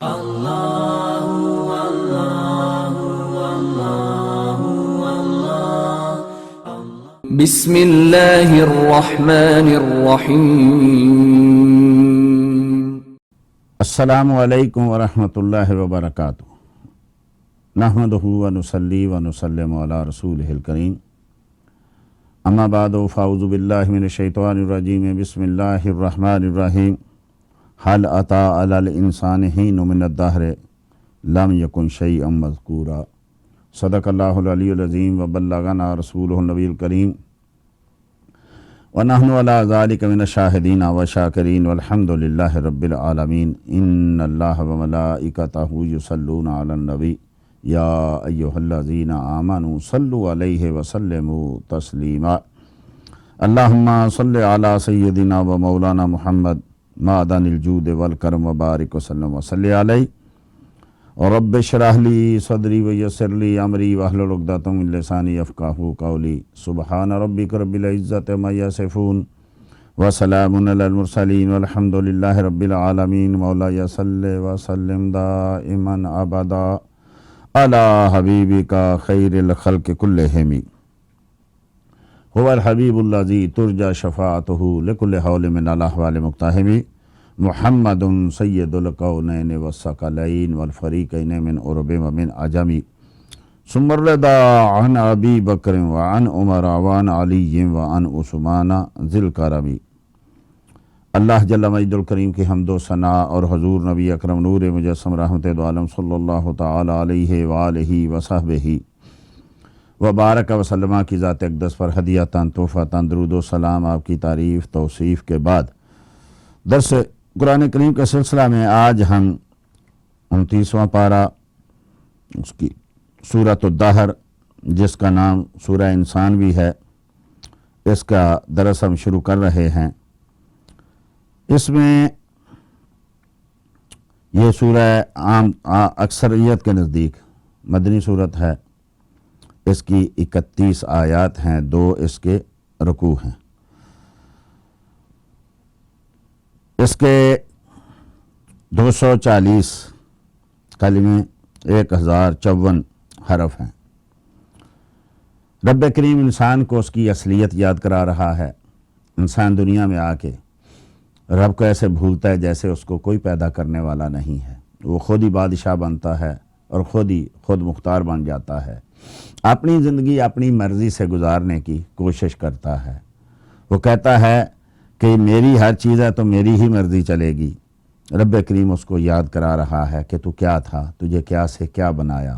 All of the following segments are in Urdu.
بسم اللہ الرحمن الرحیم۔ السلام علیکم ورحمۃ اللہ وبرکاتہ۔ نحمدہ ونصلی ونسلم علی رسولہ الکریم، اما بعد فاعوذ باللہ من الشیطان الرجیم، بسم اللہ الرحمن الرحیم۔ هل اتى علی الانسان حین من الدہر لم یکن شیئا مذکورا۔ صدق اللہ العلی العظیم وبلغنا رسولہ النبی الکریم، ونحن علی ذلک من الشاہدین والشاکرین والحمد للہ رب العالمین۔ ان اللہ وملائکتہ یصلون علی النبی یا ایہا الذین آمنوا صلوا علیہ وسلموا تسلیما۔ اللہم صلی علی سیدنا و مولانا محمد معدن الجود والکرم وبارک وسلم وصلی علیہ۔ رب اشرح لی صدری ویسر لی امری واحلل عقدۃ من لسانی یفقہوا قولی۔ سبحان ربک رب العزۃ عما یصفون وسلام علی المرسلین والحمد للہ رب العالمین۔ مولاي صلی وسلم دائما ابدا علی حبیبک خیر الخلق کلہم۔ هو الحبیب الذی ترجى شفاعته لكل حول من الاحوال مقتحم۔ محمد سید الکونین والثقلین والفریقین من عرب ومن عجم۔ ثم الرضا عن ابی بکر وعن عمر وعن علی وعن عثمان ذی الکرم۔ اللہ جل مجد الکریم کی حمد و ثناء اور حضور نبی اکرم نور مجسم رحمت دو عالم صلی اللہ تعالی علیہ وآلہ وصحبہ وبارک وسلم کی ذات اقدس پر ہدیۃً تحفۃً درود و سلام۔ آپ کی تعریف توصیف کے بعد درس قرآن کریم کے سلسلہ میں آج ہم 29واں پارہ اس کی سورۃ الدہر، جس کا نام سورہ انسان بھی ہے، اس کا درس ہم شروع کر رہے ہیں۔ اس میں یہ سورہ عام اکثریت کے نزدیک مدنی صورت ہے۔ اس کی 31 آیات ہیں، 2 اس کے رکوع ہیں۔ اس کے 240 کلمے، 1054 حرف ہیں۔ رب کریم انسان کو اس کی اصلیت یاد کرا رہا ہے۔ انسان دنیا میں آ کے رب کو ایسے بھولتا ہے جیسے اس کو کوئی پیدا کرنے والا نہیں ہے۔ وہ خود ہی بادشاہ بنتا ہے اور خود مختار بن جاتا ہے۔ اپنی زندگی اپنی مرضی سے گزارنے کی کوشش کرتا ہے۔ وہ کہتا ہے کہ میری ہر چیز ہے تو میری ہی مرضی چلے گی۔ رب کریم اس کو یاد کرا رہا ہے کہ تو کیا تھا، تجھے کیا سے کیا بنایا،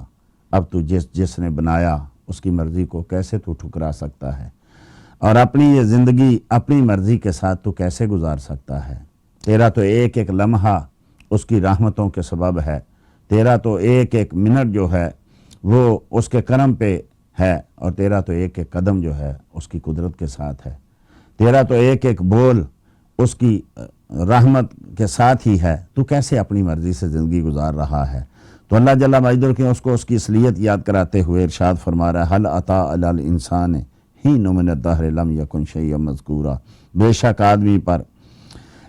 اب تو جس نے بنایا اس کی مرضی کو کیسے تو ٹھکرا سکتا ہے، اور اپنی یہ زندگی اپنی مرضی کے ساتھ تو کیسے گزار سکتا ہے۔ تیرا تو ایک ایک لمحہ اس کی رحمتوں کے سبب ہے، تیرا تو ایک ایک منٹ جو ہے وہ اس کے کرم پہ ہے، اور تیرا تو ایک ایک قدم جو ہے اس کی قدرت کے ساتھ ہے، تیرا تو ایک ایک بول اس کی رحمت کے ساتھ ہی ہے، تو کیسے اپنی مرضی سے زندگی گزار رہا ہے۔ تو اللہ جل مجدہ کے اس کو اس کی اصلیت یاد کراتے ہوئے ارشاد فرما رہا ہے، هل اتى علی الانسان حین من الدہر لم یکن شیئا مذکورا۔ بے شک آدمی پر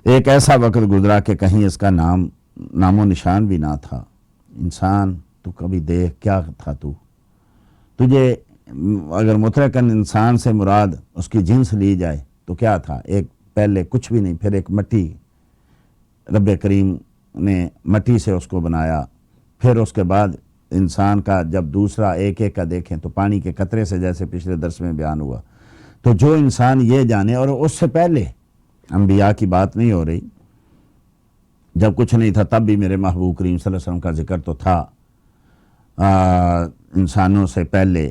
ایک ایسا وقت گزرا کہ کہیں اس کا نام و نشان بھی نہ تھا۔ انسان تو کبھی دیکھ کیا تھا، تجھے اگر مطلقاً انسان سے مراد اس کی جنس لی جائے تو کیا تھا؟ ایک پہلے کچھ بھی نہیں، پھر ایک مٹی، رب کریم نے مٹی سے اس کو بنایا، پھر اس کے بعد انسان کا جب دوسرا ایک ایک کا دیکھیں تو پانی کے قطرے سے، جیسے پچھلے درس میں بیان ہوا۔ تو جو انسان یہ جانے، اور اس سے پہلے انبیاء کی بات نہیں ہو رہی، جب کچھ نہیں تھا تب بھی میرے محبوب کریم صلی اللہ علیہ وسلم کا ذکر تو تھا۔ انسانوں سے پہلے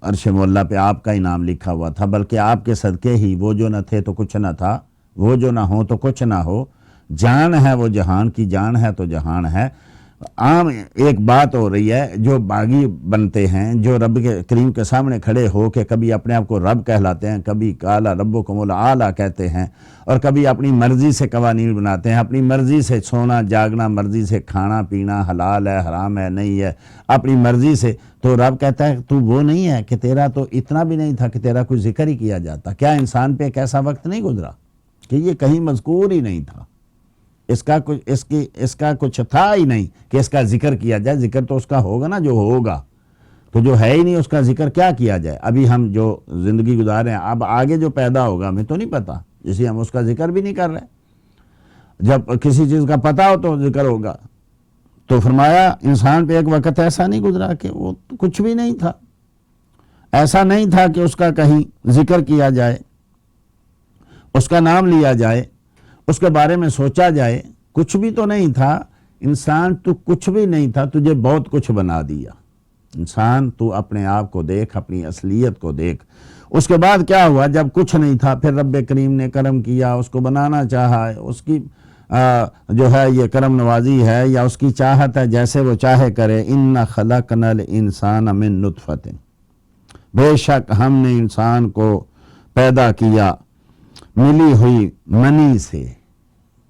عرش مولا پہ آپ کا ہی نام لکھا ہوا تھا، بلکہ آپ کے صدقے ہی وہ جو نہ تھے تو کچھ نہ تھا، وہ جو نہ ہو تو کچھ نہ ہو، جان ہے وہ جہان کی جان ہے تو جہان ہے۔ عام ایک بات ہو رہی ہے، جو باغی بنتے ہیں، جو رب کے کریم کے سامنے کھڑے ہو کے کبھی اپنے آپ کو رب کہلاتے ہیں، کبھی قال ربکم الاعلی کہتے ہیں، اور کبھی اپنی مرضی سے قوانین بناتے ہیں، اپنی مرضی سے سونا جاگنا، مرضی سے کھانا پینا، حلال ہے حرام ہے نہیں ہے، اپنی مرضی سے، تو رب کہتا ہے تو وہ نہیں ہے کہ تیرا تو اتنا بھی نہیں تھا کہ تیرا کوئی ذکر ہی کیا جاتا؟ کیا انسان پہ ایک ایسا وقت نہیں گزرا کہ یہ کہیں مذکور ہی نہیں تھا؟ اس کا کچھ تھا ہی نہیں کہ اس کا ذکر کیا جائے. ذکر تو اس کا ہوگا نا جو ہوگا, تو جو ہے ہی نہیں اس کا ذکر کیا کیا جائے. ابھی ہم جو زندگی گزار رہے ہیں, اب آگے جو پیدا ہوگا ہمیں تو نہیں پتا, جسے ہم اس کا ذکر بھی نہیں کر رہے. جب کسی چیز کا پتہ ہو تو ذکر ہوگا. تو فرمایا انسان پہ ایک وقت ایسا نہیں گزرا کہ وہ کچھ بھی نہیں تھا, ایسا نہیں تھا کہ اس کا کہیں ذکر کیا جائے, اس کا نام لیا جائے, اس کے بارے میں سوچا جائے. کچھ بھی تو نہیں تھا. انسان تو کچھ بھی نہیں تھا, تجھے بہت کچھ بنا دیا. انسان تو اپنے آپ کو دیکھ, اپنی اصلیت کو دیکھ. اس کے بعد کیا ہوا, جب کچھ نہیں تھا پھر رب کریم نے کرم کیا, اس کو بنانا چاہا. اس کی جو ہے یہ کرم نوازی ہے یا اس کی چاہت ہے, جیسے وہ چاہے کرے. ان خلقنا الانسان من نطفۃ, بے شک ہم نے انسان کو پیدا کیا ملی ہوئی منی سے.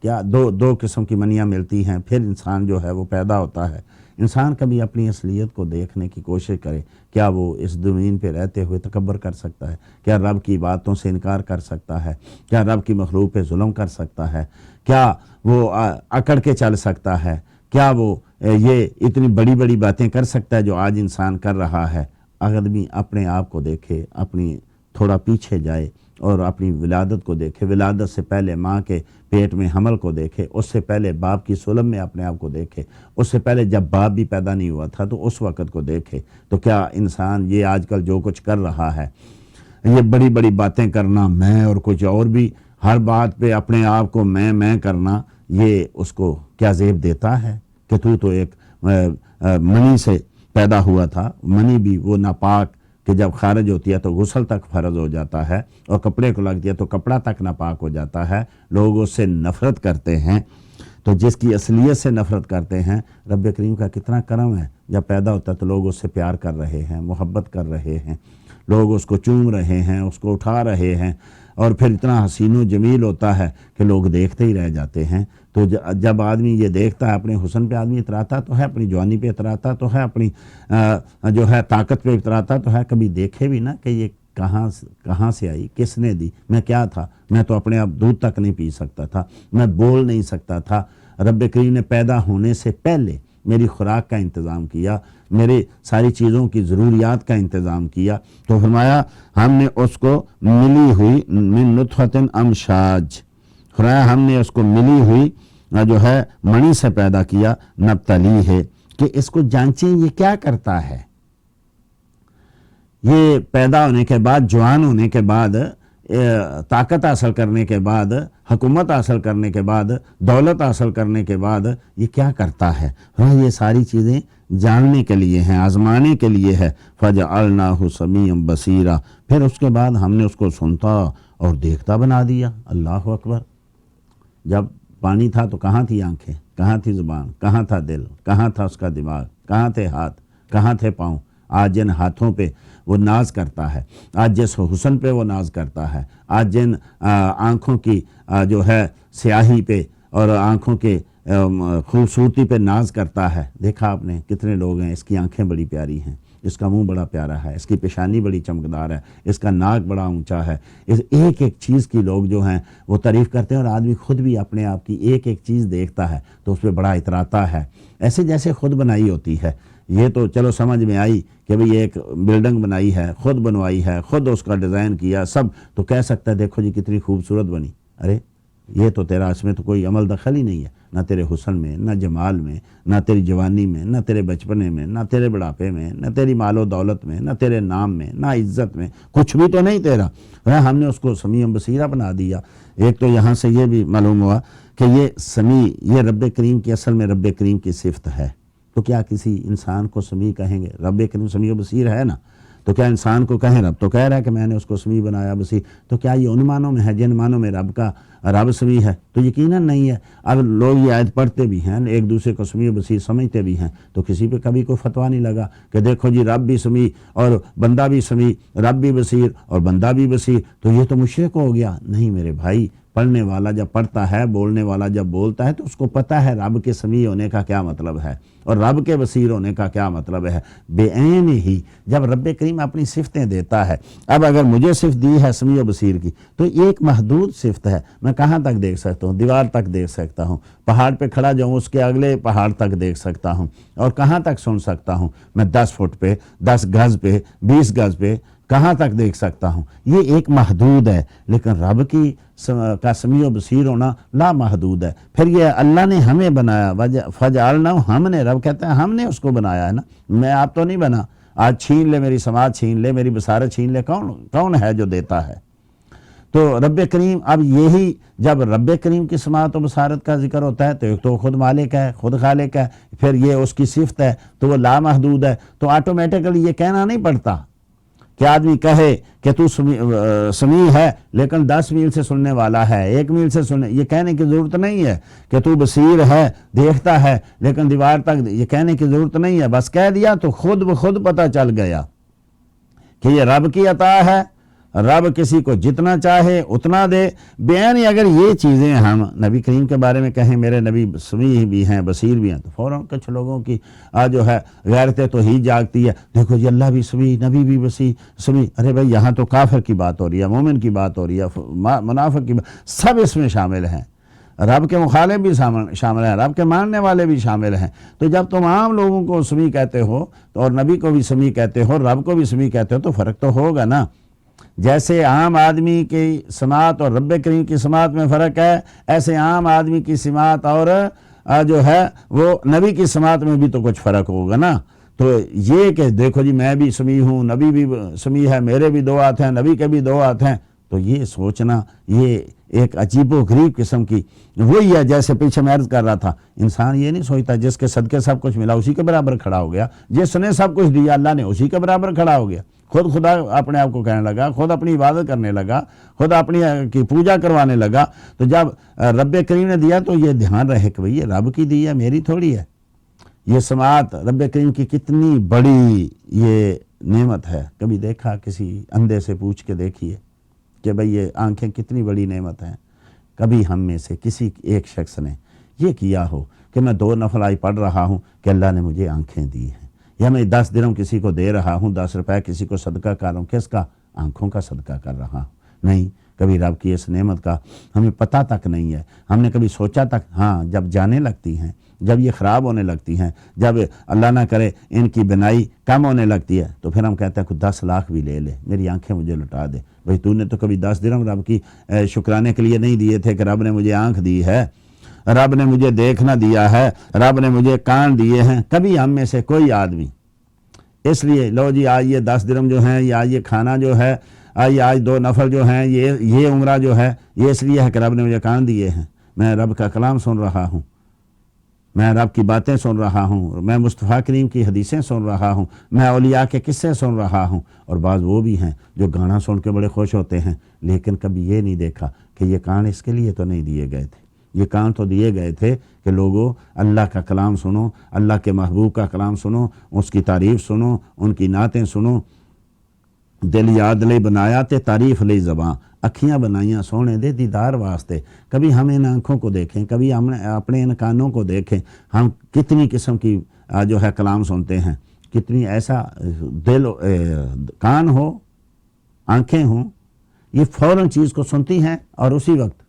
کیا دو قسم کی منیاں ملتی ہیں, پھر انسان جو ہے وہ پیدا ہوتا ہے. انسان کبھی اپنی اصلیت کو دیکھنے کی کوشش کرے. کیا وہ اس زمین پہ رہتے ہوئے تکبر کر سکتا ہے؟ کیا رب کی باتوں سے انکار کر سکتا ہے؟ کیا رب کی مخلوق پہ ظلم کر سکتا ہے؟ کیا وہ اکڑ کے چل سکتا ہے؟ کیا وہ یہ اتنی بڑی بڑی باتیں کر سکتا ہے جو آج انسان کر رہا ہے؟ آدمی اپنے آپ کو دیکھے, اپنی تھوڑا پیچھے جائے اور اپنی ولادت کو دیکھے. ولادت سے پہلے ماں کے پیٹ میں حمل کو دیکھے, اس سے پہلے باپ کی سلم میں اپنے آپ کو دیکھے, اس سے پہلے جب باپ بھی پیدا نہیں ہوا تھا تو اس وقت کو دیکھے. تو کیا انسان یہ آج کل جو کچھ کر رہا ہے, یہ بڑی بڑی باتیں کرنا, میں اور کچھ اور بھی ہر بات پہ اپنے آپ کو میں کرنا, یہ اس کو کیا زیب دیتا ہے کہ تو ایک منی سے پیدا ہوا تھا. منی بھی وہ ناپاک کہ جب خارج ہوتی ہے تو غسل تک فرض ہو جاتا ہے, اور کپڑے کو لگتی ہے تو کپڑا تک ناپاک ہو جاتا ہے. لوگ اس سے نفرت کرتے ہیں. تو جس کی اصلیت سے نفرت کرتے ہیں, رب کریم کا کتنا کرم ہے, جب پیدا ہوتا ہے تو لوگ اس سے پیار کر رہے ہیں, محبت کر رہے ہیں, لوگ اس کو چوم رہے ہیں, اس کو اٹھا رہے ہیں, اور پھر اتنا حسین و جمیل ہوتا ہے کہ لوگ دیکھتے ہی رہ جاتے ہیں. تو جب آدمی یہ دیکھتا ہے, اپنے حسن پہ آدمی اتراتا تو ہے, اپنی جوانی پہ اتراتا تو ہے, اپنی جو ہے طاقت پہ اتراتا تو ہے. کبھی دیکھے بھی نا کہ یہ کہاں سے آئی, کس نے دی, میں کیا تھا, میں تو اپنے آپ دودھ تک نہیں پی سکتا تھا, میں بول نہیں سکتا تھا. رب کریم نے پیدا ہونے سے پہلے میری خوراک کا انتظام کیا, میری ساری چیزوں کی ضروریات کا انتظام کیا. تو فرمایا ہم نے اس کو ملی ہوئی من نطفۃ امشاج, فرمایا ہم نے اس کو ملی ہوئی جو ہے منی سے پیدا کیا. نبتلی ہے کہ اس کو جانچیں یہ کیا کرتا ہے. یہ پیدا ہونے کے بعد, جوان ہونے کے بعد, طاقت حاصل کرنے کے بعد, حکومت حاصل کرنے کے بعد, دولت حاصل کرنے کے بعد یہ کیا کرتا ہے. یہ ساری چیزیں جاننے کے لیے ہیں, آزمانے کے لیے ہے. فَجَعَلْنَاهُ سَمِيعًا بَصِيرًا, پھر اس کے بعد ہم نے اس کو سنتا اور دیکھتا بنا دیا. اللہ اکبر. جب پانی تھا تو کہاں تھی آنکھیں, کہاں تھی زبان, کہاں تھا دل, کہاں تھا اس کا دماغ, کہاں تھے ہاتھ, کہاں تھے پاؤں. آج جن ہاتھوں پہ وہ ناز کرتا ہے, آج جس حسن پہ وہ ناز کرتا ہے, آج جن آنکھوں کی جو ہے سیاہی پہ اور آنکھوں کے خوبصورتی پہ ناز کرتا ہے. دیکھا آپ نے کتنے لوگ ہیں, اس کی آنکھیں بڑی پیاری ہیں, اس کا منہ بڑا پیارا ہے, اس کی پیشانی بڑی چمکدار ہے, اس کا ناک بڑا اونچا ہے. اس ایک ایک چیز کی لوگ جو ہیں وہ تعریف کرتے ہیں, اور آدمی خود بھی اپنے آپ کی ایک ایک چیز دیکھتا ہے تو اس پہ بڑا اتراتا ہے, ایسے جیسے خود بنائی ہوتی ہے. یہ تو چلو سمجھ میں آئی کہ بھئی ایک بلڈنگ بنائی ہے, خود بنوائی ہے, خود اس کا ڈیزائن کیا سب, تو کہہ سکتا ہے دیکھو جی کتنی خوبصورت بنی. ارے یہ تو تیرا اس میں تو کوئی عمل دخل ہی نہیں ہے, نہ تیرے حسن میں, نہ جمال میں, نہ تیری جوانی میں, نہ تیرے بچپنے میں, نہ تیرے بڑھاپے میں, نہ تیری مال و دولت میں, نہ تیرے نام میں, نہ عزت میں, کچھ بھی تو نہیں تیرا. ہم نے اس کو سمیع بصیرہ بنا دیا. ایک تو یہاں سے یہ بھی معلوم ہوا کہ یہ سمیع, یہ رب کریم کی اصل میں رب کریم کی صفت ہے. تو کیا کسی انسان کو سمیع کہیں گے؟ رب کریم سمیع بصیر ہے نا, تو کیا انسان کو کہیں؟ رب تو کہہ رہا ہے کہ میں نے اس کو سمیع بنایا, بصیر. تو کیا یہ ان معنوں میں ہے جن معنوں میں رب سمیع ہے؟ تو یقیناً نہیں ہے. اب لوگ یہ آیت پڑھتے بھی ہیں, ایک دوسرے کو سمیع بصیر سمجھتے بھی ہیں, تو کسی پہ کبھی کوئی فتویٰ نہیں لگا کہ دیکھو جی رب بھی سمیع اور بندہ بھی سمیع, رب بھی بصیر اور بندہ بھی بصیر, تو یہ تو مشرک ہو گیا. نہیں میرے بھائی, پڑھنے والا جب پڑھتا ہے، بولنے والا جب بولتا ہے، تو اس کو پتہ ہے رب کے سمیع ہونے کا کیا مطلب ہے اور رب کے بصیر ہونے کا کیا مطلب ہے۔ بے عین ہی جب رب کریم اپنی صفتیں دیتا ہے، اب اگر مجھے صفت دی ہے سمیع و بصیر کی، تو ایک محدود صفت ہے، میں کہاں تک دیکھ سکتا ہوں؟ دیوار تک دیکھ سکتا ہوں، پہاڑ پہ کھڑا جاؤں اس کے اگلے پہاڑ تک دیکھ سکتا ہوں، اور کہاں تک سن سکتا ہوں؟ میں 10 فٹ پہ، 10 گز پہ، 20 گز پہ کہاں تک دیکھ سکتا ہوں؟ یہ ایک محدود ہے، لیکن رب کی کا سمیع و بصیر ہونا لا محدود ہے۔ پھر یہ اللہ نے ہمیں بنایا، فجعلنا، ہم نے، رب کہتے ہیں ہم نے اس کو بنایا ہے نا، میں آپ تو نہیں بنا۔ آج چھین لے میری سماعت، چھین لے میری بصارت، چھین لے، کون ہے جو دیتا ہے؟ تو رب کریم، اب یہی جب رب کریم کی سماعت و بصارت کا ذکر ہوتا ہے تو ایک تو خود مالک ہے، خود خالق ہے، پھر یہ اس کی صفت ہے تو وہ لامحدود ہے، تو آٹومیٹیکلی یہ کہنا نہیں پڑتا کہ آدمی کہے کہ تو سمیع ہے لیکن 10 میل سے سننے والا ہے، 1 میل سے سننے، یہ کہنے کی ضرورت نہیں ہے کہ تو بصیر ہے، دیکھتا ہے لیکن دیوار تک، یہ کہنے کی ضرورت نہیں ہے، بس کہہ دیا تو خود بخود پتہ چل گیا کہ یہ رب کی عطا ہے۔ رب کسی کو جتنا چاہے اتنا دے۔ بیان اگر یہ چیزیں ہم نبی کریم کے بارے میں کہیں میرے نبی سمیع بھی ہیں، بصیر بھی ہیں، تو فوراً کچھ لوگوں کی جو ہے غیرت توحید جاگتی ہے، دیکھو جی اللہ بھی سمیع، نبی بھی بصیر سمیع۔ ارے بھائی یہاں تو کافر کی بات ہو رہی ہے، مومن کی بات ہو رہی ہے، منافق کی بات، سب اس میں شامل ہیں، رب کے مخالف بھی شامل ہیں، رب کے ماننے والے بھی شامل ہیں۔ تو جب تم عام لوگوں کو سمیع کہتے ہو اور نبی کو بھی سمیع کہتے ہو، رب کو بھی سمیع کہتے ہو، تو فرق تو ہوگا نا۔ جیسے عام آدمی کی سماعت اور رب کریم کی سماعت میں فرق ہے، ایسے عام آدمی کی سماعت اور جو ہے وہ نبی کی سماعت میں بھی تو کچھ فرق ہوگا نا۔ تو یہ کہ دیکھو جی میں بھی سمیع ہوں، نبی بھی سمیع ہے، میرے بھی 2 ہاتھ ہیں، نبی کے بھی 2 ہاتھ ہیں، تو یہ سوچنا یہ ایک عجیب و غریب قسم کی، وہی ہے جیسے پیچھے میں عرض کر رہا تھا، انسان یہ نہیں سوچتا جس کے صدقے سب کچھ ملا اسی کے برابر کھڑا ہو گیا، جس نے سب کچھ دیا اللہ نے اسی کے برابر کھڑا ہو گیا، خود خدا اپنے آپ کو کہنے لگا، خود اپنی عبادت کرنے لگا، خود اپنی کی پوجا کروانے لگا۔ تو جب رب کریم نے دیا تو یہ دھیان رہے کہ بھئی یہ رب کی دی ہے، میری تھوڑی ہے۔ یہ سماعت رب کریم کی کتنی بڑی یہ نعمت ہے، کبھی دیکھا؟ کسی اندھے سے پوچھ کے دیکھیے کہ بھئی یہ آنکھیں کتنی بڑی نعمت ہیں۔ کبھی ہم میں سے کسی ایک شخص نے یہ کیا ہو کہ میں 2 نفل آئی پڑھ رہا ہوں کہ اللہ نے مجھے آنکھیں دی ہیں، یا میں 10 درہم کسی کو دے رہا ہوں، 10 روپے کسی کو صدقہ کر رہا ہوں، کس کا؟ آنکھوں کا صدقہ کر رہا ہوں؟ نہیں، کبھی رب کی اس نعمت کا ہمیں پتہ تک نہیں ہے، ہم نے کبھی سوچا تک؟ ہاں، جب جانے لگتی ہیں، جب یہ خراب ہونے لگتی ہیں، جب اللہ نہ کرے ان کی بنائی کم ہونے لگتی ہے، تو پھر ہم کہتے ہیں کہ 10 لاکھ بھی لے لے، میری آنکھیں مجھے لٹا دے۔ بھئی تو نے تو کبھی 10 درہم رب کی شکرانے کے لیے نہیں دیے تھے کہ رب نے مجھے آنکھ دی ہے، رب نے مجھے دیکھنا دیا ہے، رب نے مجھے کان دیے ہیں؟ کبھی ہم میں سے کوئی آدمی اس لیے لو جی آج یہ 10 درہم جو ہیں، یا یہ کھانا جو ہے، آج 2 نفل جو ہیں، یہ عمرہ جو ہے، یہ اس لیے ہے کہ رب نے مجھے کان دیے ہیں، میں رب کا کلام سن رہا ہوں، میں رب کی باتیں سن رہا ہوں، میں مصطفیٰ کریم کی حدیثیں سن رہا ہوں، میں اولیاء کے قصے سن رہا ہوں۔ اور بعض وہ بھی ہیں جو گانا سن کے بڑے خوش ہوتے ہیں، لیکن کبھی یہ نہیں دیکھا کہ یہ کان اس کے لیے تو نہیں دیے گئے تھے، یہ کان تو دیے گئے تھے کہ لوگوں اللہ کا کلام سنو، اللہ کے محبوب کا کلام سنو، اس کی تعریف سنو، ان کی نعتیں سنو۔ دل یاد لے بنایا تے تعریف لے زباں، اکھیاں بنائیاں سونے دے دیدار واسطے۔ کبھی ہم ان آنکھوں کو دیکھیں، کبھی ہم اپنے ان کانوں کو دیکھیں، ہم کتنی قسم کی جو ہے کلام سنتے ہیں، کتنی ایسا دل کان ہو، آنکھیں ہوں، یہ فوراً چیز کو سنتی ہیں اور اسی وقت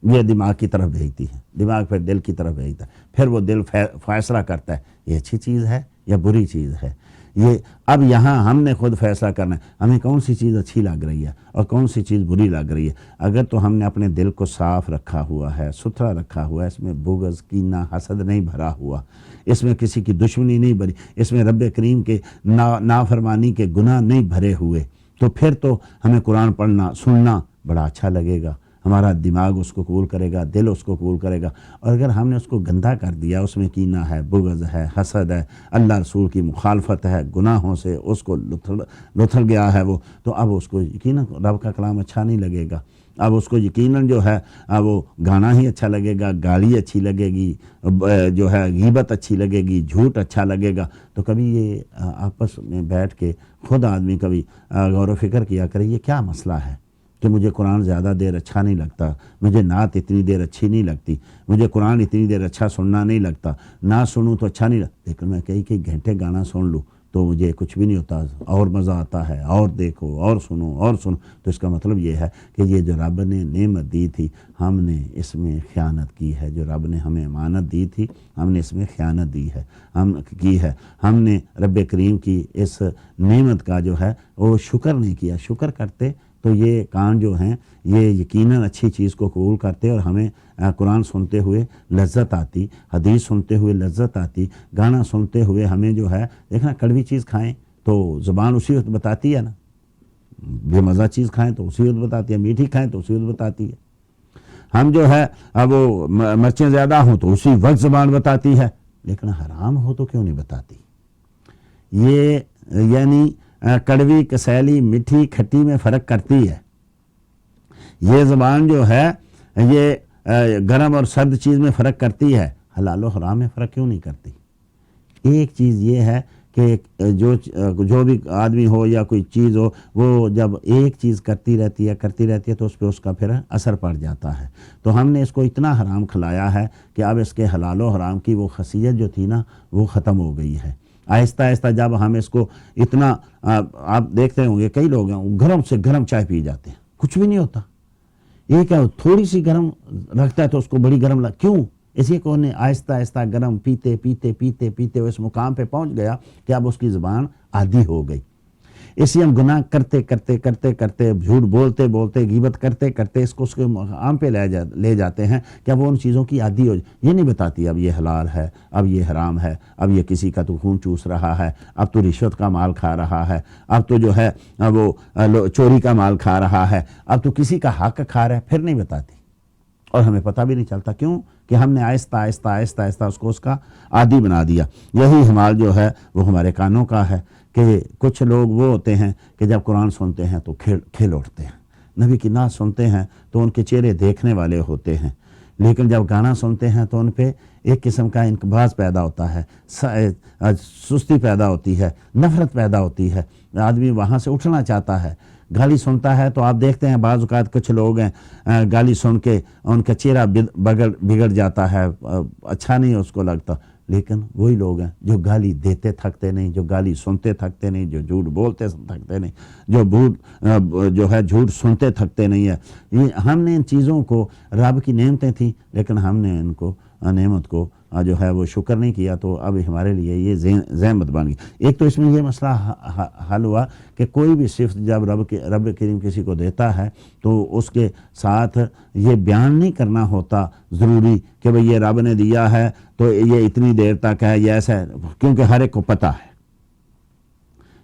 یہ دماغ کی طرف بھیجتی ہے، دماغ پھر دل کی طرف بھیجتا ہے، پھر وہ دل فیصلہ کرتا ہے یہ اچھی چیز ہے یا بری چیز ہے۔ یہ اب یہاں ہم نے خود فیصلہ کرنا ہے ہمیں کون سی چیز اچھی لگ رہی ہے اور کون سی چیز بری لگ رہی ہے۔ اگر تو ہم نے اپنے دل کو صاف رکھا ہوا ہے، ستھرا رکھا ہوا ہے، اس میں بغض، کینہ، حسد نہیں بھرا ہوا، اس میں کسی کی دشمنی نہیں بھری، اس میں رب کریم کے نافرمانی کے گناہ نہیں بھرے ہوئے، تو پھر تو ہمیں قرآن پڑھنا، سننا بڑا اچھا لگے گا، ہمارا دماغ اس کو قبول کرے گا، دل اس کو قبول کرے گا۔ اور اگر ہم نے اس کو گندہ کر دیا، اس میں کینہ ہے، بغض ہے، حسد ہے، اللہ رسول کی مخالفت ہے، گناہوں سے اس کو لتھڑ گیا ہے وہ، تو اب اس کو یقیناً رب کا کلام اچھا نہیں لگے گا، اب اس کو یقیناً جو ہے وہ گانا ہی اچھا لگے گا، گالی اچھی لگے گی، جو ہے غیبت اچھی لگے گی، جھوٹ اچھا لگے گا۔ تو کبھی یہ آپس میں بیٹھ کے خود آدمی کبھی غور و فکر کیا کرے یہ کیا مسئلہ ہے، کہ مجھے قرآن زیادہ دیر اچھا نہیں لگتا، مجھے نعت اتنی دیر اچھی نہیں لگتی، مجھے قرآن اتنی دیر اچھا سننا نہیں لگتا، نہ سنوں تو اچھا نہیں لگتا، لیکن میں کئی گھنٹے گانا سن لوں تو مجھے کچھ بھی نہیں ہوتا، اور مزہ آتا ہے، اور دیکھو اور سنو۔ تو اس کا مطلب یہ ہے کہ یہ جو رب نے نعمت دی تھی ہم نے اس میں خیانت کی ہے، جو رب نے ہمیں امانت دی تھی ہم نے اس میں خیانت کی ہے، ہم نے رب کریم کی اس نعمت کا جو ہے وہ شکر نہیں کیا۔ شکر کرتے تو یہ کان جو ہیں یہ یقیناً اچھی چیز کو قبول کرتے اور ہمیں قرآن سنتے ہوئے لذت آتی، حدیث سنتے ہوئے لذت آتی، گانا سنتے ہوئے ہمیں جو ہے دیکھنا کڑوی چیز کھائیں تو زبان اسی وقت بتاتی ہے نا، بے مزہ چیز کھائیں تو اسی وقت بتاتی ہے، میٹھی کھائیں تو اسی وقت بتاتی ہے، ہم جو ہے اب وہ مرچیں زیادہ ہوں تو اسی وقت زبان بتاتی ہے، لیکن حرام ہو تو کیوں نہیں بتاتی؟ یہ یعنی کڑوی، کسیلی، میٹھی، کھٹی میں فرق کرتی ہے۔ یہ زبان جو ہے یہ گرم اور سرد چیز میں فرق کرتی ہے، حلال و حرام میں فرق کیوں نہیں کرتی؟ ایک چیز یہ ہے کہ جو بھی آدمی ہو یا کوئی چیز ہو وہ جب ایک چیز کرتی رہتی ہے تو اس پہ اس کا پھر اثر پڑ جاتا ہے۔ تو ہم نے اس کو اتنا حرام کھلایا ہے کہ اب اس کے حلال و حرام کی وہ خاصیت جو تھی نا وہ ختم ہو گئی ہے۔ آہستہ آہستہ جب ہم اس کو اتنا آپ دیکھتے ہوں گے کئی لوگ ہیں گرم سے گرم چائے پی جاتے ہیں، کچھ بھی نہیں ہوتا، یہ کیا تھوڑی سی گرم رکھتا ہے تو اس کو بڑی گرم کیوں؟ اسی کو انہیں آہستہ آہستہ گرم پیتے اس مقام پہ پہنچ گیا کہ اب اس کی زبان عادی ہو گئی۔ اسی ہم گناہ کرتے جھوٹ بولتے غیبت کرتے اس کے مقام پہ لے جاتے ہیں کہ اب وہ ان چیزوں کی عادی ہو جائے۔ یہ نہیں بتاتی اب یہ حلال ہے، اب یہ حرام ہے، اب یہ کسی کا تو خون چوس رہا ہے، اب تو رشوت کا مال کھا رہا ہے، اب تو جو ہے وہ چوری کا مال کھا رہا ہے، اب تو کسی کا حق کھا رہا ہے، پھر نہیں بتاتی اور ہمیں پتہ بھی نہیں چلتا۔ کیوں؟ کہ ہم نے آہستہ آہستہ اس کا عادی بنا دیا۔ یہی حمال جو ہے وہ ہمارے کانوں کا ہے کہ کچھ لوگ وہ ہوتے ہیں کہ جب قرآن سنتے ہیں تو کھیل اٹھتے ہیں، نبی کی نعت سنتے ہیں تو ان کے چہرے دیکھنے والے ہوتے ہیں، لیکن جب گانا سنتے ہیں تو ان پہ ایک قسم کا انقباض پیدا ہوتا ہے، سستی پیدا ہوتی ہے، نفرت پیدا ہوتی ہے، آدمی وہاں سے اٹھنا چاہتا ہے۔ گالی سنتا ہے تو آپ دیکھتے ہیں بعض اوقات کچھ لوگ ہیں گالی سن کے ان کا چہرہ بگڑ جاتا ہے، اچھا نہیں اس کو لگتا، لیکن وہی لوگ ہیں جو گالی دیتے تھکتے نہیں، جو گالی سنتے تھکتے نہیں، جو جھوٹ بولتے تھکتے نہیں، جو ہے جھوٹ سنتے تھکتے نہیں ہے۔ یہ ہم نے ان چیزوں کو رب کی نعمتیں تھیں لیکن ہم نے ان کو نعمت کو جو ہے وہ شکر نہیں کیا، تو اب ہمارے لیے یہ زحمت بن گئی۔ ایک تو اس میں یہ مسئلہ حل ہوا کہ کوئی بھی صفت جب رب کریم کسی کو دیتا ہے تو اس کے ساتھ یہ بیان نہیں کرنا ہوتا ضروری کہ بھئی یہ رب نے دیا ہے تو یہ اتنی دیر تک ہے، یہ ایسا ہے، کیونکہ ہر ایک کو پتہ ہے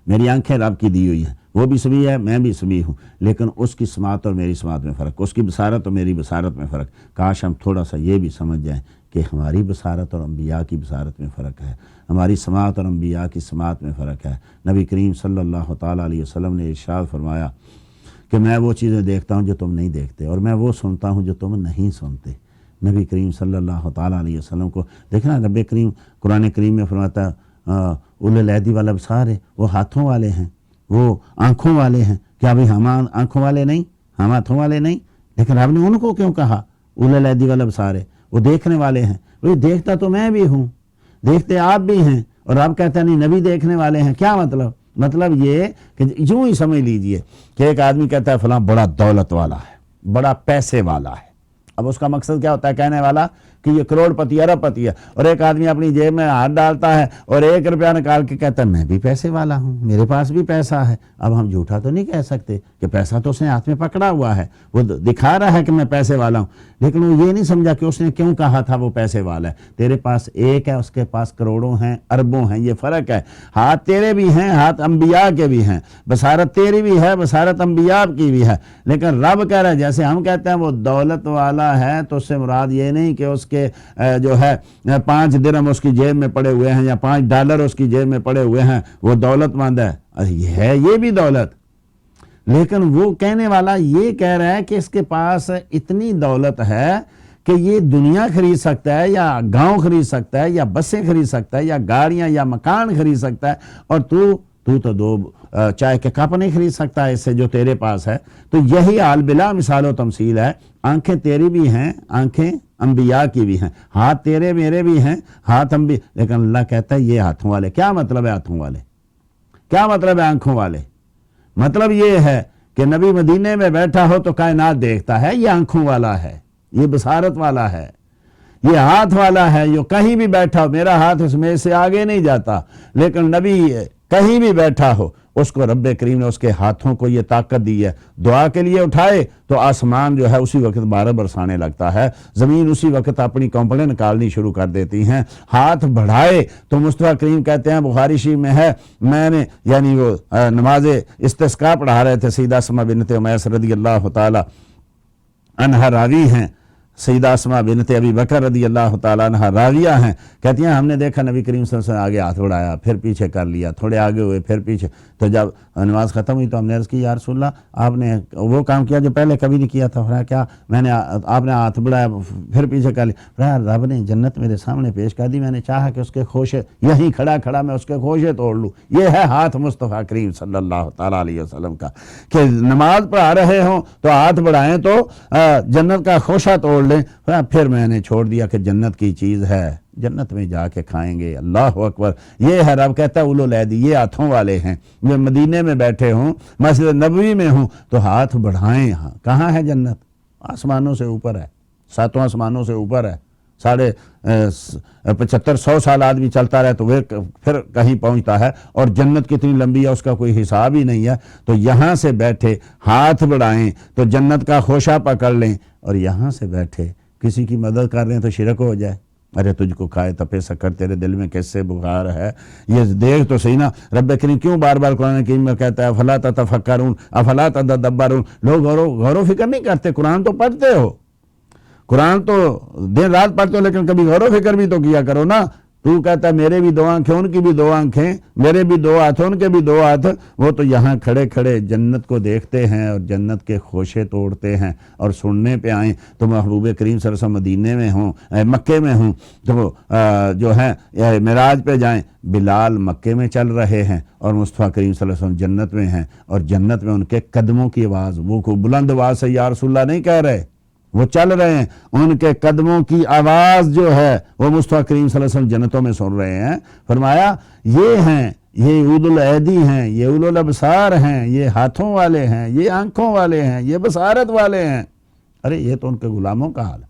میری آنکھیں رب کی دی ہوئی ہیں، وہ بھی سمیع ہے، میں بھی سمیع ہوں، لیکن اس کی سماعت اور میری سماعت میں فرق، اس کی بصارت اور میری بصارت میں فرق۔ کاش ہم تھوڑا سا یہ بھی سمجھ جائیں کہ ہماری بصارت اور انبیاء کی بصارت میں فرق ہے، ہماری سماعت اور انبیاء کی سماعت میں فرق ہے۔ نبی کریم صلی اللہ تعالیٰ علیہ وسلم نے ارشاد فرمایا کہ میں وہ چیزیں دیکھتا ہوں جو تم نہیں دیکھتے اور میں وہ سنتا ہوں جو تم نہیں سنتے۔ نبی کریم صلی اللہ تعالیٰ علیہ وسلم کو دیکھنا، رب کریم قرآن کریم میں فرماتا اولو الایدی والابصار ہے، وہ ہاتھوں والے ہیں، وہ آنکھوں والے ہیں۔ کیا بھئی ہم آنکھوں والے نہیں، ہم ہاتھوں والے نہیں؟ لیکن رب نے ان کو کیوں کہا اولو الایدی والابصار ہے؟ وہ دیکھنے والے ہیں۔ وہ دیکھتا تو میں بھی ہوں، دیکھتے آپ بھی ہیں، اور رب کہتا نہیں نبی دیکھنے والے ہیں۔ کیا مطلب یہ کہ یوں ہی سمجھ لیجئے کہ ایک آدمی کہتا ہے فلاں بڑا دولت والا ہے، بڑا پیسے والا ہے، اب اس کا مقصد کیا ہوتا ہے کہنے والا کہ یہ کروڑ پتی ارب پتی ہے، اور ایک آدمی اپنی جیب میں ہاتھ ڈالتا ہے اور 1 روپیہ نکال کے کہتا ہے میں بھی پیسے والا ہوں، میرے پاس بھی پیسہ ہے۔ اب ہم جھوٹا تو نہیں کہہ سکتے کہ پیسہ تو اس نے ہاتھ میں پکڑا ہوا ہے، وہ دکھا رہا ہے کہ میں پیسے والا ہوں، لیکن وہ یہ نہیں سمجھا کہ اس نے کیوں کہا تھا وہ پیسے والا ہے۔ تیرے پاس ایک ہے، اس کے پاس کروڑوں ہیں، اربوں ہیں، یہ فرق ہے۔ ہاتھ تیرے بھی ہیں، ہاتھ انبیاء کے بھی ہیں، بصارت تیری بھی ہے، بصارت انبیاء کی بھی ہے، لیکن رب کہہ رہا ہے جیسے ہم کہتے ہیں وہ دولت والا ہے تو اس سے مراد یہ نہیں کہ اس کے جو ہے 5 درہم اس کی جیب میں پڑے ہوئے ہیں یا 5 ڈالر اس کی جیب میں پڑے ہوئے ہیں وہ دولت مند ہے، یہ بھی دولت، لیکن وہ کہنے والا یہ کہہ رہا ہے کہ اس کے پاس اتنی دولت ہے کہ یہ دنیا خرید سکتا ہے یا گاؤں خرید سکتا ہے یا بسیں خرید سکتا ہے یا گاڑیاں یا مکان خرید سکتا ہے، اور تو چائے کے کپ نہیں خرید سکتا اس سے جو تیرے پاس ہے. تو یہی حال بلا مثال و تمثیل ہے. آنکھیں تیری بھی ہیں، آنکھیں انبیاء کی بھی ہیں، ہاتھ تیرے میرے بھی ہیں، ہاتھ لیکن اللہ کہتا ہے یہ ہاتھوں والے. کیا مطلب ہے ہاتھوں والے؟ کیا مطلب ہے آنکھوں والے؟ مطلب یہ ہے کہ نبی مدینے میں بیٹھا ہو تو کائنات دیکھتا ہے، یہ آنکھوں والا ہے، یہ بصارت والا ہے، یہ ہاتھ والا ہے. جو کہیں بھی بیٹھا ہو، میرا ہاتھ اس میں سے آگے نہیں جاتا، لیکن نبی کہیں بھی بیٹھا ہو اس کو رب کریم نے اس کے ہاتھوں کو یہ طاقت دی ہے. دعا کے لیے اٹھائے تو آسمان جو ہے اسی وقت بارہ برسانے لگتا ہے، زمین اسی وقت اپنی کمپلیں نکالنی شروع کر دیتی ہیں. ہاتھ بڑھائے تو مصطفیٰ کریم کہتے ہیں، بخاری شریف میں ہے، میں نے یعنی وہ نماز استسقاء پڑھا رہے تھے، سیدہ اسماء بنت امیس رضی اللہ تعالی عنہا راوی ہیں، سیدہ اسماء بنت ابی بکر رضی اللہ تعالیٰ عنہ راویہ ہیں، کہتی ہیں ہم نے دیکھا نبی کریم صلی اللہ علیہ وسلم آگے ہاتھ بڑھایا، پھر پیچھے کر لیا، تھوڑے آگے ہوئے، پھر پیچھے. تو جب نماز ختم ہوئی تو ہم نے عرض کی یا رسول اللہ آپ نے وہ کام کیا جو پہلے کبھی نہیں کیا تھا. فرمایا کیا؟ میں نے آپ نے ہاتھ بڑھایا پھر پیچھے کر لیا. فرمایا رب نے جنت میرے سامنے پیش کر دی، میں نے چاہا کہ اس کے خوشے یہیں کھڑا کھڑا میں اس کے خوشے توڑ لوں. یہ ہے ہاتھ مصطفیٰ کریم صلی اللہ تعالیٰ علیہ وسلم کا، کہ نماز پڑھا رہے ہوں تو ہاتھ بڑھائیں تو جنت کا خوشہ توڑ لیں. پھر میں نے چھوڑ دیا کہ جنت کی چیز ہے، جنت میں جا کے کھائیں گے. اللہ اکبر. یہ ہے رب کہتا ہے اولو الایدی، یہ ہاتھوں والے ہیں. جو مدینے میں بیٹھے ہوں، مسجد نبوی میں ہوں تو ہاتھ بڑھائیں. ہاں کہاں ہے جنت؟ آسمانوں سے اوپر ہے، ساتوں آسمانوں سے اوپر ہے. 7500 سال آدمی چلتا رہے تو وہ پھر کہیں پہنچتا ہے، اور جنت کتنی لمبی ہے اس کا کوئی حساب ہی نہیں ہے. تو یہاں سے بیٹھے ہاتھ بڑھائیں تو جنت کا خوشہ پکڑ لیں، اور یہاں سے بیٹھے کسی کی مدد کر رہے ہیں تو شرک ہو جائے. ارے تجھ کو کھائے تپے سکر، تیرے دل میں کیسے بخار ہے، یہ دیکھ تو صحیح نا. رب کریم کیوں بار بار قرآن کریم میں کہتا ہے افلا تتفکرون افلا تدبرون؟ لوگ غور و فکر نہیں کرتے. قرآن تو پڑھتے ہو، قرآن تو دن رات پڑھتے ہو، لیکن کبھی غور و فکر بھی تو کیا کرو نا. تو کہتا ہے میرے بھی 2 آنکھیں ان کی بھی 2 آنکھیں، میرے بھی 2 ہاتھ ان کے بھی 2 ہاتھ. وہ تو یہاں کھڑے کھڑے جنت کو دیکھتے ہیں اور جنت کے خوشے توڑتے ہیں. اور سننے پہ آئیں تو محبوب کریم صلی اللہ علیہ وسلم مدینے میں ہوں، مکے میں ہوں تو جو ہے معراج پہ جائیں، بلال مکے میں چل رہے ہیں اور مصطفیٰ کریم صلی اللہ علیہ وسلم جنت میں ہیں، اور جنت میں ان کے قدموں کی آواز، وہ کو بلند آواز سے یا رسول اللہ نہیں کہہ رہے، وہ چل رہے ہیں، ان کے قدموں کی آواز جو ہے وہ مصطفیٰ کریم صلی اللہ علیہ وسلم جنتوں میں سن رہے ہیں. فرمایا یہ ہیں، یہ اولو الایدی ہیں، یہ اولو الابصار ہیں، یہ ہاتھوں والے ہیں، یہ آنکھوں والے ہیں، یہ بصارت والے ہیں. ارے یہ تو ان کے غلاموں کا حال.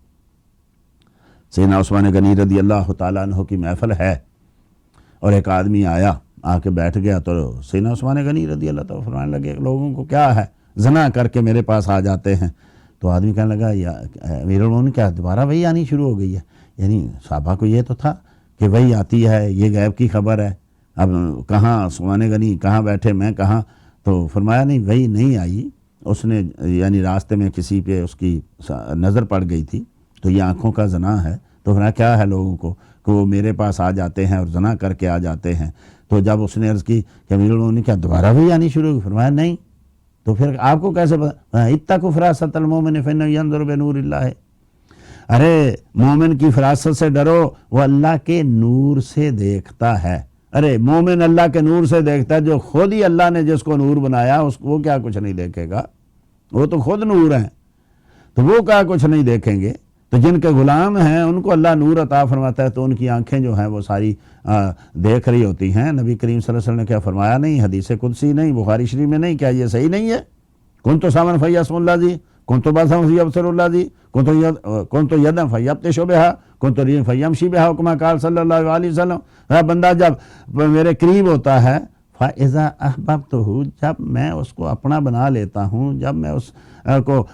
سیدنا عثمان غنی رضی اللہ تعالیٰ عنہ کی محفل ہے، اور ایک آدمی آیا، آ کے بیٹھ گیا. تو سیدنا عثمان غنی رضی اللہ تعالیٰ فرمانے لگے لوگوں کو کیا ہے، زنا کر کے میرے پاس آ جاتے ہیں. تو آدمی کہنے لگا امیر المومنین کیا دوبارہ وہی آنی شروع ہو گئی ہے؟ یعنی صحابہ کو یہ تو تھا کہ وہی آتی ہے، یہ غیب کی خبر ہے. اب کہاں عثمان غنی کہاں بیٹھے، میں کہاں؟ تو فرمایا نہیں وہی نہیں آئی، اس نے یعنی راستے میں کسی پہ اس کی نظر پڑ گئی تھی، تو یہ آنکھوں کا زنا ہے. تو فرمایا کیا ہے لوگوں کو کہ وہ میرے پاس آ جاتے ہیں اور زنا کر کے آ جاتے ہیں. تو جب اس نے عرض کی کہ امیر المومنین کیا دوبارہ وہی آنی شروع ہوئی؟ فرمایا نہیں. تو پھر آپ کو کیسے پتا؟ اتقوا فراست المومن فإنه ينظر بنور اللہ. ارے مومن کی فراست سے ڈرو، وہ اللہ کے نور سے دیکھتا ہے. ارے مومن اللہ کے نور سے دیکھتا ہے، جو خود ہی اللہ نے جس کو نور بنایا اس کو وہ کیا کچھ نہیں دیکھے گا؟ وہ تو خود نور ہیں، تو وہ کیا کچھ نہیں دیکھیں گے؟ تو جن کے غلام ہیں ان کو اللہ نور عطا فرماتا ہے، تو ان کی آنکھیں جو ہیں وہ ساری دیکھ رہی ہوتی ہیں. نبی کریم صلی اللہ علیہ وسلم نے کیا فرمایا نہیں، حدیث قدسی نہیں، بخاری شریف میں نہیں، کیا یہ صحیح نہیں ہے؟ کنت سامن فیسم اللہ جی، کنت باسم فیبصر اللہ جی، کنت یدم فیبطش بہا، کنت رین فیمشی بہا، کما قال صلی اللہ علیہ وسلم. بندہ جب میرے قریب ہوتا ہے، فَإِذَا أَحْبَبْتُهُ، جب میں اس کو اپنا بنا لیتا ہوں، جب میں اس کو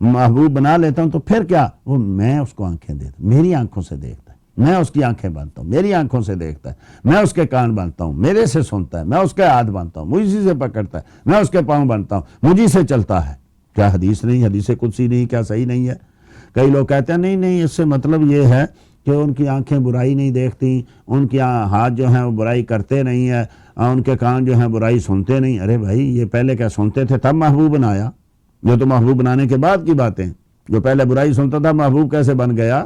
محبوب بنا لیتا ہوں، تو پھر کیا؟ وہ میں اس کو آنکھیں دیتا ہوں، میری آنکھوں سے دیکھتا ہے، میں اس کی آنکھیں بنتا ہوں، میری آنکھوں سے دیکھتا ہے، میں اس کے کان بنتا ہوں، میرے سے سنتا ہے، میں اس کے ہاتھ بنتا ہوں، مجھے سے پکڑتا ہے، میں اس کے پاؤں بنتا ہوں، مجھے سے چلتا ہے. کیا حدیث نہیں، حدیث قدسی نہیں، کیا صحیح نہیں ہے؟ کئی لوگ کہتے ہیں نہیں اس سے مطلب یہ ہے کہ ان کی آنکھیں برائی نہیں دیکھتی، ان کے ہاتھ جو ہیں وہ برائی کرتے نہیں ہیں، ان کے کان جو ہیں برائی سنتے نہیں. ارے بھائی یہ پہلے کیا سنتے تھے تب محبوب بنایا؟ جو تو محبوب بنانے کے بعد کی باتیں. جو پہلے برائی سنتا تھا محبوب کیسے بن گیا؟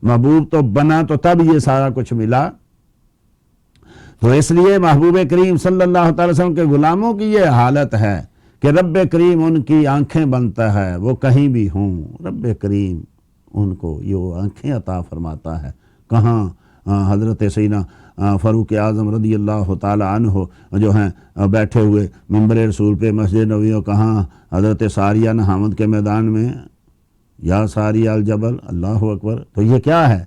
محبوب تو بنا تو تب یہ سارا کچھ ملا. تو اس لیے محبوب کریم صلی اللہ تعالی وسلم کے غلاموں کی یہ حالت ہے کہ رب کریم ان کی آنکھیں بنتا ہے، وہ کہیں بھی ہوں رب کریم ان کو یہ آنکھیں عطا فرماتا ہے۔ کہاں حضرت سیدنا فاروق اعظم رضی اللہ تعالی عنہ جو ہیں بیٹھے ہوئے منبر رسول پہ مسجد نبوی، اور کہاں حضرت ساریہ نہامت کے میدان میں، یا ساریہ الجبل، اللہ اکبر۔ تو یہ کیا ہے؟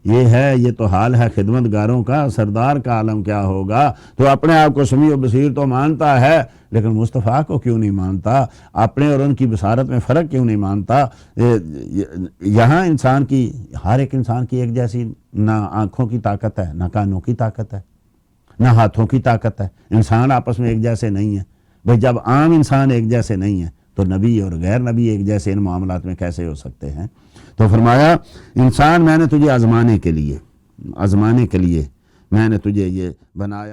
یہ تو حال ہے خدمت گاروں کا۔ سردار کا عالم کیا ہوگا؟ تو اپنے آپ کو سمیع و بصیر تو مانتا ہے، لیکن مصطفیٰ کو کیوں نہیں مانتا؟ اپنے اور ان کی بصارت میں فرق کیوں نہیں مانتا؟ یہاں انسان کی، ہر ایک انسان کی ایک جیسی نہ آنکھوں کی طاقت ہے، نہ کانوں کی طاقت ہے، نہ ہاتھوں کی طاقت ہے۔ انسان آپس میں ایک جیسے نہیں ہیں۔ بھئی جب عام انسان ایک جیسے نہیں ہیں تو نبی اور غیر نبی ایک جیسے ان معاملات میں کیسے ہو سکتے ہیں؟ تو فرمایا انسان میں نے تجھے آزمانے کے لیے میں نے تجھے یہ بنایا۔